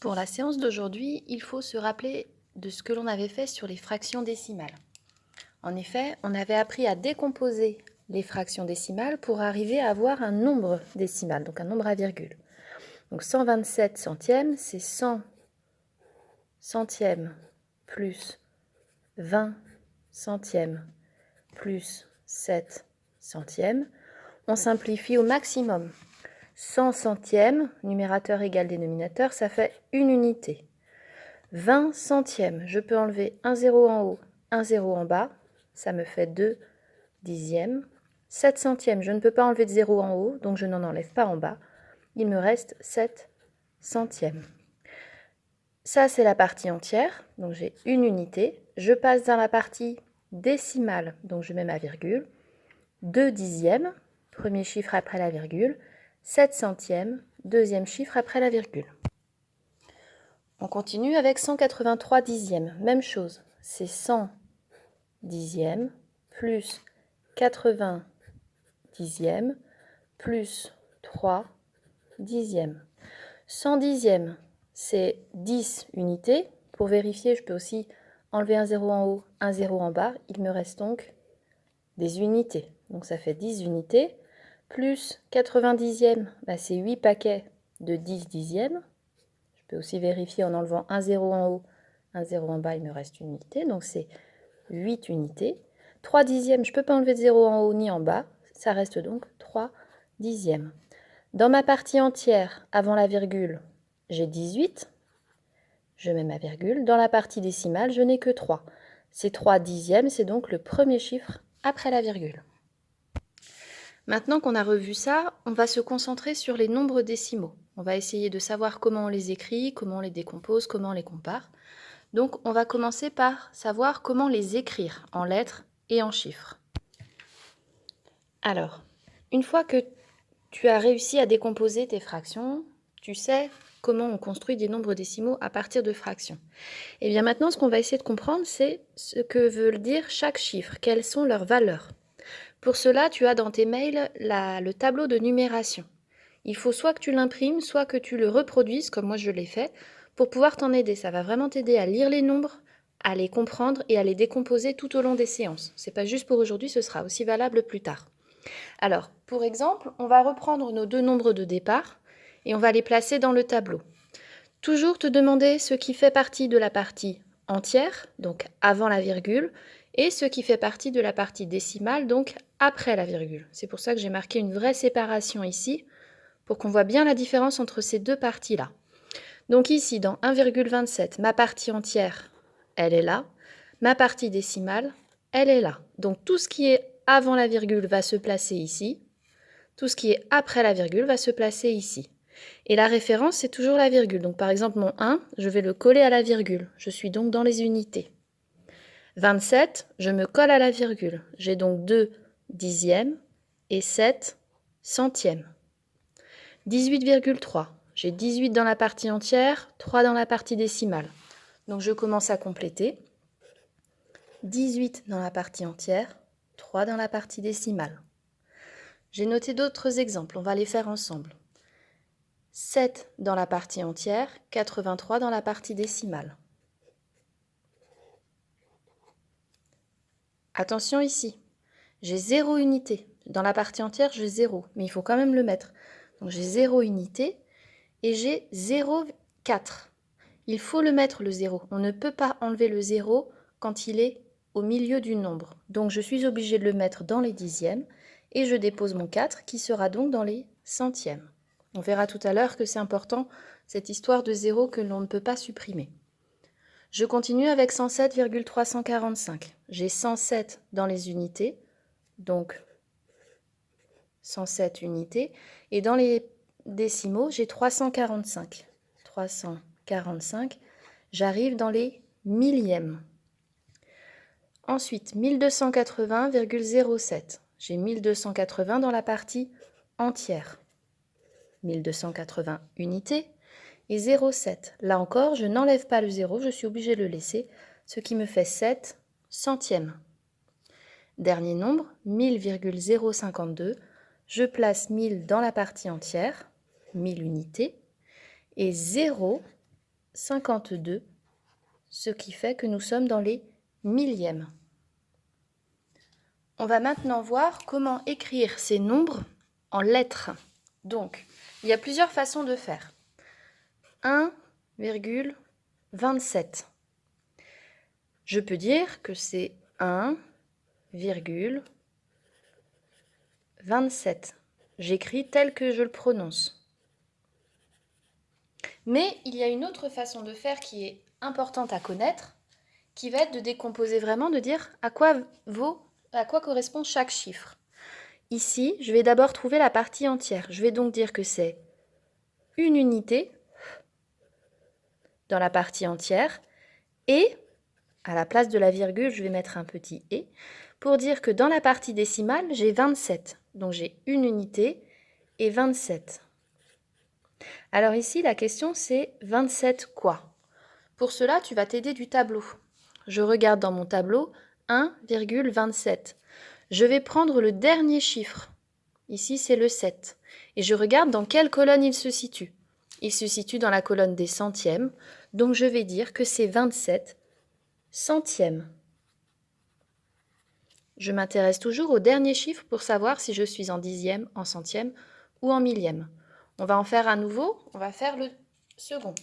Pour la séance d'aujourd'hui, il faut se rappeler de ce que l'on avait fait sur les fractions décimales. En effet, on avait appris à décomposer les fractions décimales pour arriver à avoir un nombre décimal, donc un nombre à virgule. Donc 127 centièmes, c'est 100 centièmes plus 20 centièmes plus 7 centièmes. On simplifie au maximum. 100 centièmes, numérateur égale dénominateur, ça fait une unité. 20 centièmes, je peux enlever un zéro en haut, un zéro en bas, ça me fait 2 dixièmes. 7 centièmes, je ne peux pas enlever de zéro en haut, donc je n'en enlève pas en bas. Il me reste 7 centièmes. Ça, c'est la partie entière, donc j'ai une unité. Je passe dans la partie décimale, donc je mets ma virgule. 2 dixièmes, premier chiffre après la virgule. 7 centièmes, deuxième chiffre après la virgule. On continue avec 183 dixièmes. Même chose, c'est 100 dixièmes plus 80 dixièmes plus 3 dixièmes. 100 dixièmes, c'est 10 unités. Pour vérifier, je peux aussi enlever un zéro en haut, un zéro en bas. Il me reste donc des unités. Donc ça fait 10 unités. Plus 80 dixièmes, c'est 8 paquets de 10 dixièmes. Je peux aussi vérifier en enlevant un zéro en haut, un zéro en bas, il me reste une unité. Donc c'est 8 unités. 3 dixièmes, je ne peux pas enlever de 0 en haut ni en bas. Ça reste donc 3 dixièmes. Dans ma partie entière, avant la virgule, j'ai 18. Je mets ma virgule. Dans la partie décimale, je n'ai que 3. C'est 3 dixièmes, c'est donc le premier chiffre après la virgule. Maintenant qu'on a revu ça, on va se concentrer sur les nombres décimaux. On va essayer de savoir comment on les écrit, comment on les décompose, comment on les compare. Donc on va commencer par savoir comment les écrire en lettres et en chiffres. Alors, une fois que tu as réussi à décomposer tes fractions, tu sais comment on construit des nombres décimaux à partir de fractions. Et bien maintenant, ce qu'on va essayer de comprendre, c'est ce que veut dire chaque chiffre, quelles sont leurs valeurs. Pour cela, tu as dans tes mails le tableau de numération. Il faut soit que tu l'imprimes, soit que tu le reproduises, comme moi je l'ai fait, pour pouvoir t'en aider. Ça va vraiment t'aider à lire les nombres, à les comprendre et à les décomposer tout au long des séances. Ce n'est pas juste pour aujourd'hui, ce sera aussi valable plus tard. Alors, pour exemple, on va reprendre nos deux nombres de départ et on va les placer dans le tableau. Toujours te demander ce qui fait partie de la partie entière, donc avant la virgule, et ce qui fait partie de la partie décimale, donc après la virgule. C'est pour ça que j'ai marqué une vraie séparation ici, pour qu'on voit bien la différence entre ces deux parties-là. Donc ici, dans 1,27, ma partie entière, elle est là. Ma partie décimale, elle est là. Donc tout ce qui est avant la virgule va se placer ici. Tout ce qui est après la virgule va se placer ici. Et la référence, c'est toujours la virgule. Donc par exemple, mon 1, je vais le coller à la virgule. Je suis donc dans les unités. 27, je me colle à la virgule. J'ai donc 2 dixièmes et 7 centièmes. 18,3, j'ai 18 dans la partie entière, 3 dans la partie décimale. Donc je commence à compléter. 18 dans la partie entière, 3 dans la partie décimale. J'ai noté d'autres exemples, on va les faire ensemble. 7 dans la partie entière, 83 dans la partie décimale. Attention ici, j'ai 0 unité. Dans la partie entière, j'ai 0, mais il faut quand même le mettre. Donc j'ai 0 unité et j'ai 0,4. Il faut le mettre le 0. On ne peut pas enlever le 0 quand il est au milieu du nombre. Donc je suis obligée de le mettre dans les dixièmes et je dépose mon 4 qui sera donc dans les centièmes. On verra tout à l'heure que c'est important, cette histoire de 0 que l'on ne peut pas supprimer. Je continue avec 107,345. J'ai 107 dans les unités, donc 107 unités. Et dans les décimaux, j'ai 345. 345, j'arrive dans les millièmes. Ensuite, 1280,07. J'ai 1280 dans la partie entière. 1280 unités et 0,7. Là encore, je n'enlève pas le 0, je suis obligée de le laisser, ce qui me fait 7 centièmes. Dernier nombre, 1000,052. Je place 1000 dans la partie entière, 1000 unités, et 0 52, ce qui fait que nous sommes dans les millièmes. On va maintenant voir comment écrire ces nombres en lettres. Donc, il y a plusieurs façons de faire. 1,27. Je peux dire que c'est 1,27. J'écris tel que je le prononce. Mais il y a une autre façon de faire qui est importante à connaître, qui va être de décomposer vraiment, de dire à quoi correspond chaque chiffre. Ici, je vais d'abord trouver la partie entière. Je vais donc dire que c'est une unité dans la partie entière et, à la place de la virgule, je vais mettre un petit « et » pour dire que dans la partie décimale, j'ai 27. Donc j'ai une unité et 27. Alors ici, la question c'est 27 quoi? Pour cela, tu vas t'aider du tableau. Je regarde dans mon tableau 1,27. Je vais prendre le dernier chiffre. Ici, c'est le 7. Et je regarde dans quelle colonne il se situe. Il se situe dans la colonne des centièmes. Donc, je vais dire que c'est 27 centièmes. Je m'intéresse toujours au dernier chiffre pour savoir si je suis en dixième, en centième ou en millième. On va en faire à nouveau. On va faire le second.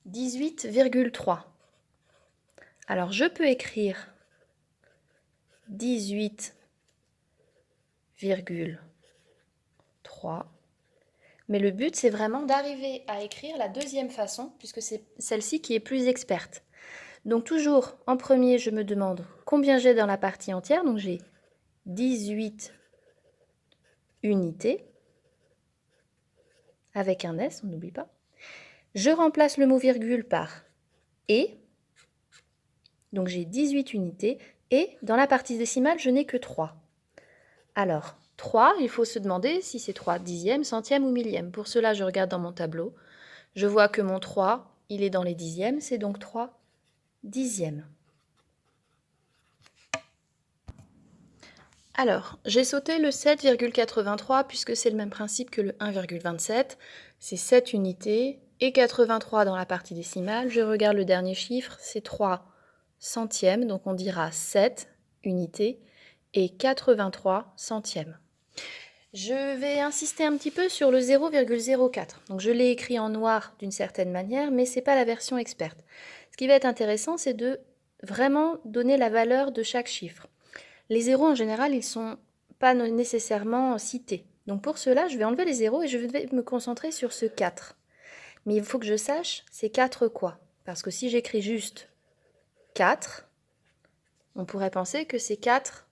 18,3. Alors, je peux écrire 18,3. Mais le but, c'est vraiment d'arriver à écrire la deuxième façon, puisque c'est celle-ci qui est plus experte. Donc toujours, en premier, je me demande combien j'ai dans la partie entière. Donc j'ai 18 unités, avec un S, on n'oublie pas. Je remplace le mot virgule par « et ». Donc j'ai 18 unités, et dans la partie décimale, je n'ai que 3. Alors, 3, il faut se demander si c'est 3 dixièmes, centièmes ou millièmes. Pour cela, je regarde dans mon tableau. Je vois que mon 3, il est dans les dixièmes, c'est donc 3 dixièmes. Alors, j'ai sauté le 7,83 puisque c'est le même principe que le 1,27. C'est 7 unités et 83 dans la partie décimale. Je regarde le dernier chiffre, c'est 3 centièmes, donc on dira 7 unités et 83 centièmes. Je vais insister un petit peu sur le 0,04. Donc je l'ai écrit en noir d'une certaine manière, mais ce n'est pas la version experte. Ce qui va être intéressant, c'est de vraiment donner la valeur de chaque chiffre. Les zéros, en général, ils ne sont pas nécessairement cités. Donc pour cela, je vais enlever les zéros et je vais me concentrer sur ce 4. Mais il faut que je sache, c'est 4 quoi? Parce que si j'écris juste 4, on pourrait penser que c'est 4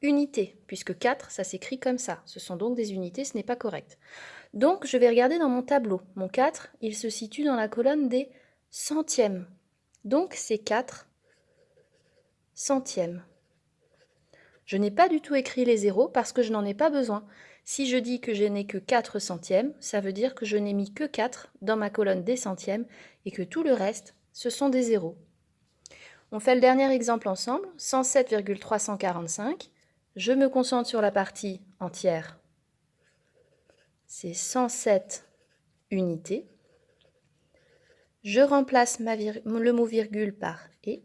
unités, puisque 4, ça s'écrit comme ça. Ce sont donc des unités, ce n'est pas correct. Donc, je vais regarder dans mon tableau. Mon 4, il se situe dans la colonne des centièmes. Donc, c'est 4 centièmes. Je n'ai pas du tout écrit les zéros parce que je n'en ai pas besoin. Si je dis que je n'ai que 4 centièmes, ça veut dire que je n'ai mis que 4 dans ma colonne des centièmes et que tout le reste, ce sont des zéros. On fait le dernier exemple ensemble, 107,345. Je me concentre sur la partie entière. C'est 107 unités. Je remplace le mot virgule par « et »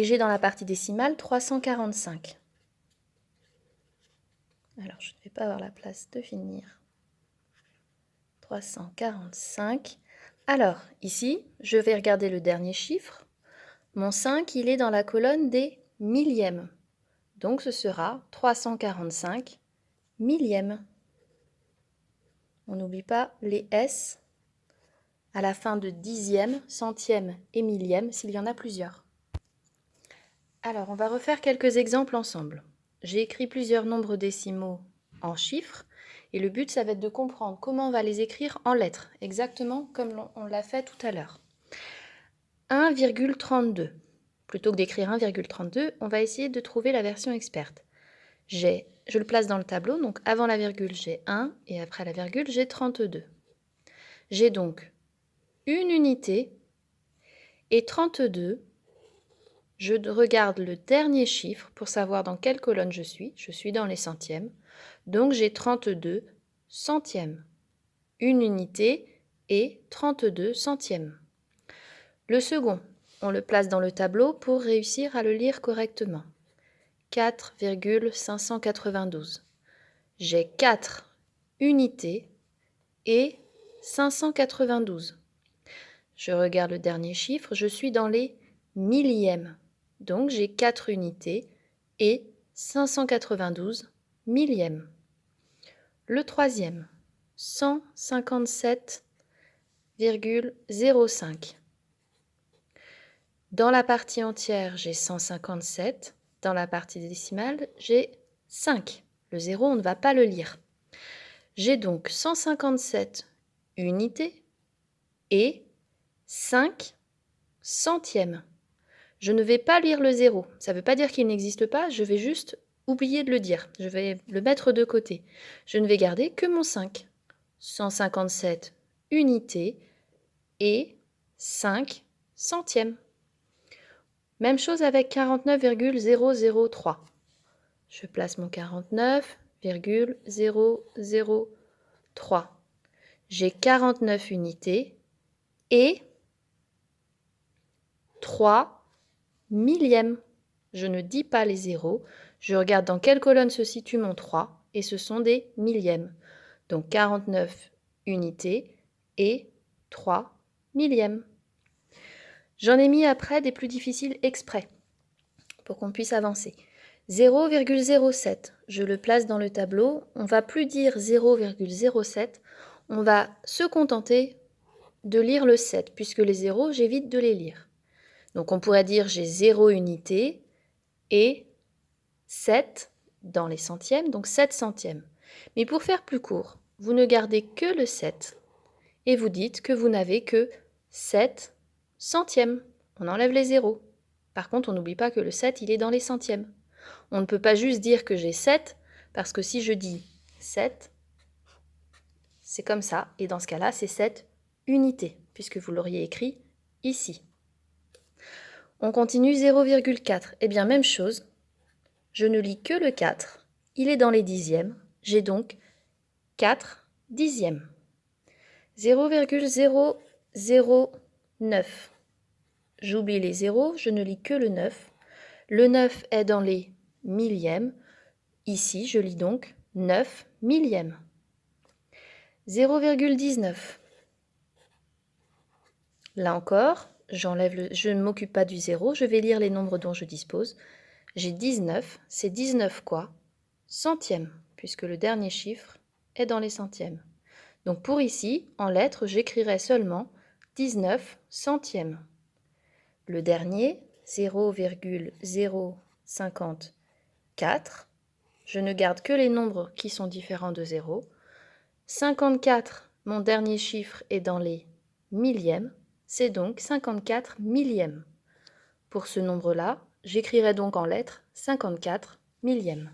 j'ai dans la partie décimale 345. Alors, je ne vais pas avoir la place de finir. 345. Alors, ici, je vais regarder le dernier chiffre. Mon 5, il est dans la colonne des millièmes. Donc, ce sera 345 millièmes. On n'oublie pas les S à la fin de dixième, centième et millième s'il y en a plusieurs. Alors, on va refaire quelques exemples ensemble. J'ai écrit plusieurs nombres décimaux en chiffres et le but, ça va être de comprendre comment on va les écrire en lettres, exactement comme on l'a fait tout à l'heure. 1,32. Plutôt que d'écrire 1,32, on va essayer de trouver la version experte. Je le place dans le tableau, donc avant la virgule, j'ai 1 et après la virgule, j'ai 32. J'ai donc une unité et 32. Je regarde le dernier chiffre pour savoir dans quelle colonne je suis. Je suis dans les centièmes. Donc j'ai 32 centièmes. Une unité et 32 centièmes. Le second, on le place dans le tableau pour réussir à le lire correctement. 4,592. J'ai 4 unités et 592. Je regarde le dernier chiffre, je suis dans les millièmes. Donc j'ai 4 unités et 592 millièmes. Le troisième, 157,05. Dans la partie entière, j'ai 157. Dans la partie décimale, j'ai 5. Le 0, on ne va pas le lire. J'ai donc 157 unités et 5 centièmes. Je ne vais pas lire le 0. Ça ne veut pas dire qu'il n'existe pas, je vais juste oublier de le dire. Je vais le mettre de côté. Je ne vais garder que mon 5. 157 unités et 5 centièmes. Même chose avec 49,003. Je place mon 49,003. J'ai 49 unités et 3 millièmes. Je ne dis pas les zéros. Je regarde dans quelle colonne se situe mon 3 et ce sont des millièmes. Donc 49 unités et 3 millièmes. J'en ai mis après des plus difficiles exprès pour qu'on puisse avancer. 0,07, je le place dans le tableau. On ne va plus dire 0,07, on va se contenter de lire le 7, puisque les zéros, j'évite de les lire. Donc on pourrait dire j'ai 0 unité et 7 dans les centièmes, donc 7 centièmes. Mais pour faire plus court, vous ne gardez que le 7 et vous dites que vous n'avez que 7 centièmes. On enlève les zéros. Par contre, on n'oublie pas que le 7, il est dans les centièmes. On ne peut pas juste dire que j'ai 7, parce que si je dis 7, c'est comme ça, et dans ce cas-là, c'est 7 unités, puisque vous l'auriez écrit ici. On continue 0,4. Eh bien, même chose, je ne lis que le 4, il est dans les dixièmes, j'ai donc 4 dixièmes. 0,009. J'oublie les zéros, je ne lis que le 9. Le 9 est dans les millièmes. Ici, je lis donc 9 millièmes. 0,19. Là encore, je ne m'occupe pas du 0, je vais lire les nombres dont je dispose. J'ai 19, c'est 19 quoi? Centièmes, puisque le dernier chiffre est dans les centièmes. Donc pour ici, en lettres, j'écrirai seulement 19 centièmes. Le dernier, 0,054. Je ne garde que les nombres qui sont différents de 0. 54, mon dernier chiffre est dans les millièmes, c'est donc 54 millièmes. Pour ce nombre-là, j'écrirai donc en lettres 54 millièmes.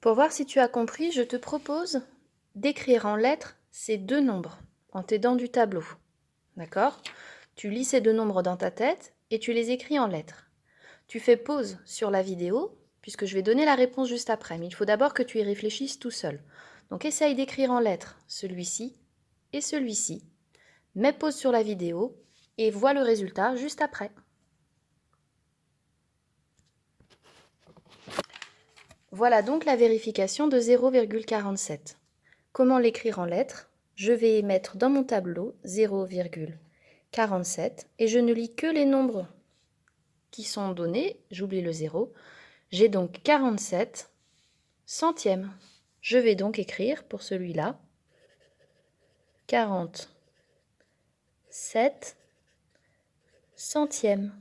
Pour voir si tu as compris, je te propose d'écrire en lettres ces deux nombres en t'aidant du tableau. D'accord? Tu lis ces deux nombres dans ta tête et tu les écris en lettres. Tu fais pause sur la vidéo, puisque je vais donner la réponse juste après, mais il faut d'abord que tu y réfléchisses tout seul. Donc essaye d'écrire en lettres celui-ci et celui-ci. Mets pause sur la vidéo et vois le résultat juste après. Voilà donc la vérification de 0,47. Comment l'écrire en lettres? Je vais mettre dans mon tableau 0,47 et je ne lis que les nombres qui sont donnés, j'oublie le 0. J'ai donc 47 centièmes. Je vais donc écrire pour celui-là 47 centièmes.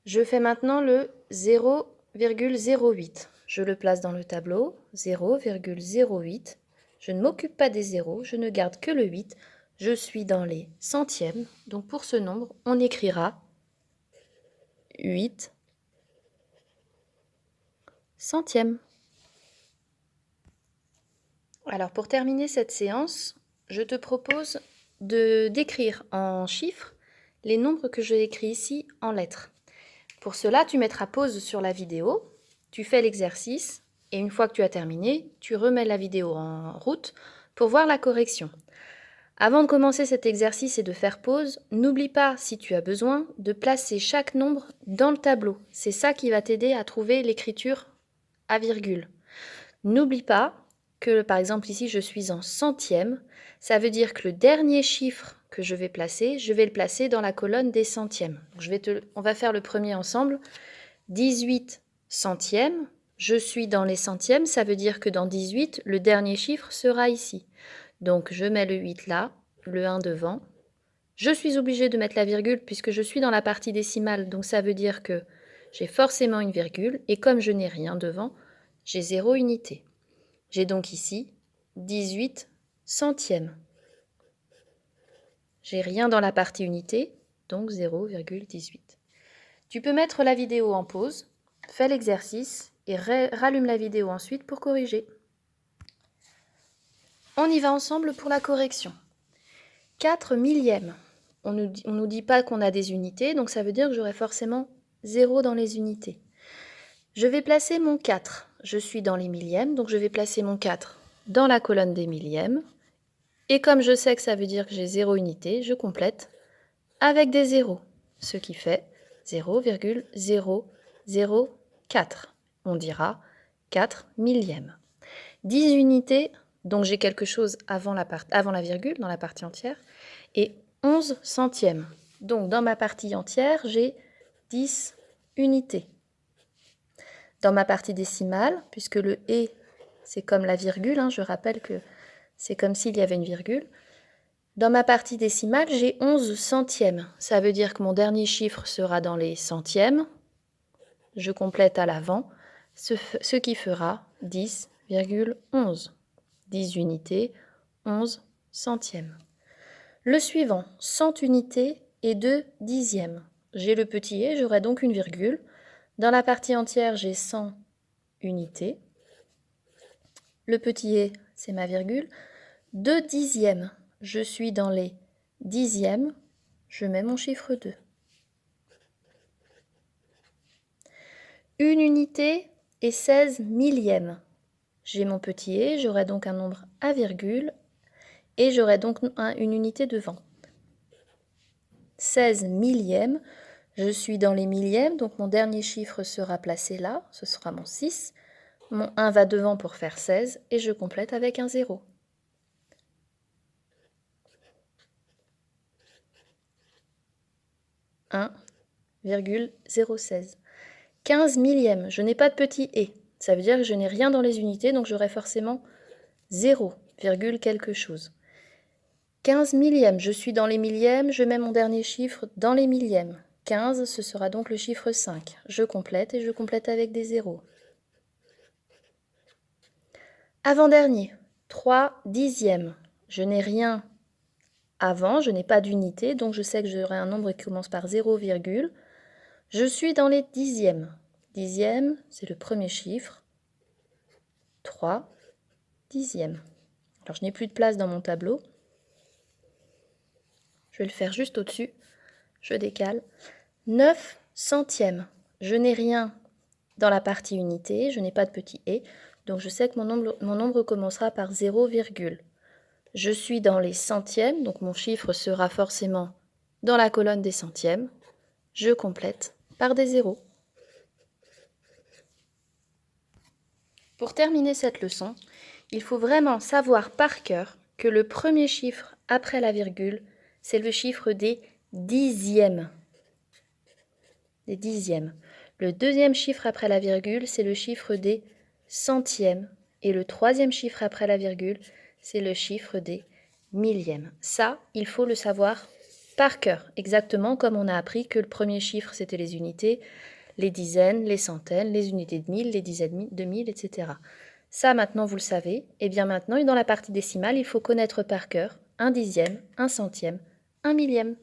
Je fais maintenant le 0,08. Je le place dans le tableau, 0,08. Je ne m'occupe pas des zéros, je ne garde que le 8. Je suis dans les centièmes, donc pour ce nombre, on écrira 8 centièmes. Alors pour terminer cette séance, je te propose d'écrire en chiffres les nombres que j'ai écrits ici en lettres. Pour cela, tu mettras pause sur la vidéo, tu fais l'exercice Et une fois que tu as terminé, tu remets la vidéo en route pour voir la correction. Avant de commencer cet exercice et de faire pause, n'oublie pas, si tu as besoin, de placer chaque nombre dans le tableau. C'est ça qui va t'aider à trouver l'écriture à virgule. N'oublie pas que, par exemple, ici, je suis en centièmes. Ça veut dire que le dernier chiffre que je vais le placer dans la colonne des centièmes. On va faire le premier ensemble. 18 centièmes. Je suis dans les centièmes. Ça veut dire que dans 18, le dernier chiffre sera ici. Donc, je mets le 8 là, le 1 devant. Je suis obligée de mettre la virgule puisque je suis dans la partie décimale. Donc, ça veut dire que j'ai forcément une virgule. Et comme je n'ai rien devant, j'ai 0 unité. J'ai donc ici 18 centièmes. J'ai rien dans la partie unité, donc 0,18. Tu peux mettre la vidéo en pause, fais l'exercice et rallume la vidéo ensuite pour corriger. On y va ensemble pour la correction. 4 millièmes. On nous dit pas qu'on a des unités, donc ça veut dire que j'aurai forcément 0 dans les unités. Je vais placer mon 4. Je suis dans les millièmes, donc je vais placer mon 4 dans la colonne des millièmes. Et comme je sais que ça veut dire que j'ai 0 unité, je complète avec des zéros, ce qui fait 0,004. On dira 4 millièmes. 10 unités, donc j'ai quelque chose avant la virgule, dans la partie entière, et 11 centièmes. Donc dans ma partie entière, j'ai 10 unités. Dans ma partie décimale, puisque le « et », c'est comme la virgule, je rappelle que c'est comme s'il y avait une virgule. Dans ma partie décimale, j'ai 11 centièmes. Ça veut dire que mon dernier chiffre sera dans les centièmes. Je complète à l'avant, ce qui fera 10,11. 10 unités, 11 centièmes. Le suivant, 100 unités et 2 dixièmes. J'ai le petit « et », j'aurai donc une virgule. Dans la partie entière, j'ai 100 unités. Le petit « et », c'est ma virgule. 2 dixièmes. Je suis dans les dixièmes. Je mets mon chiffre 2. Une unité et 16 millièmes. J'ai mon petit « et », j'aurai donc un nombre à virgule et j'aurai donc une unité devant. 16 millièmes. Je suis dans les millièmes, donc mon dernier chiffre sera placé là. Ce sera mon 6. Mon 1 va devant pour faire 16 et je complète avec un 0. 1,016. 15 millièmes, je n'ai pas de petit « et ». Ça veut dire que je n'ai rien dans les unités, donc j'aurai forcément 0, quelque chose. 15 millièmes, je suis dans les millièmes, je mets mon dernier chiffre dans les millièmes. 15, ce sera donc le chiffre 5. Je complète et je complète avec des zéros. Avant-dernier, 3 dixièmes. Je n'ai rien avant, je n'ai pas d'unité, donc je sais que j'aurai un nombre qui commence par 0, je suis dans les dixièmes. Dixième, c'est le premier chiffre. 3 dixièmes. Alors, je n'ai plus de place dans mon tableau. Je vais le faire juste au-dessus. Je décale. 9 centièmes. Je n'ai rien dans la partie unité. Je n'ai pas de petit « et ». Donc, je sais que mon nombre commencera par 0, je suis dans les centièmes. Donc, mon chiffre sera forcément dans la colonne des centièmes. Je complète par des zéros. Pour terminer cette leçon, il faut vraiment savoir par cœur que le premier chiffre après la virgule, c'est le chiffre des dixièmes. Des dixièmes. Le deuxième chiffre après la virgule, c'est le chiffre des centièmes. Et le troisième chiffre après la virgule, c'est le chiffre des millièmes. Ça, il faut le savoir par cœur, exactement comme on a appris que le premier chiffre, c'était les unités, les dizaines, les centaines, les unités de 1000, les dizaines de 1000, etc. Ça, maintenant, vous le savez. Et bien maintenant, dans la partie décimale, il faut connaître par cœur un dixième, un centième, un millième.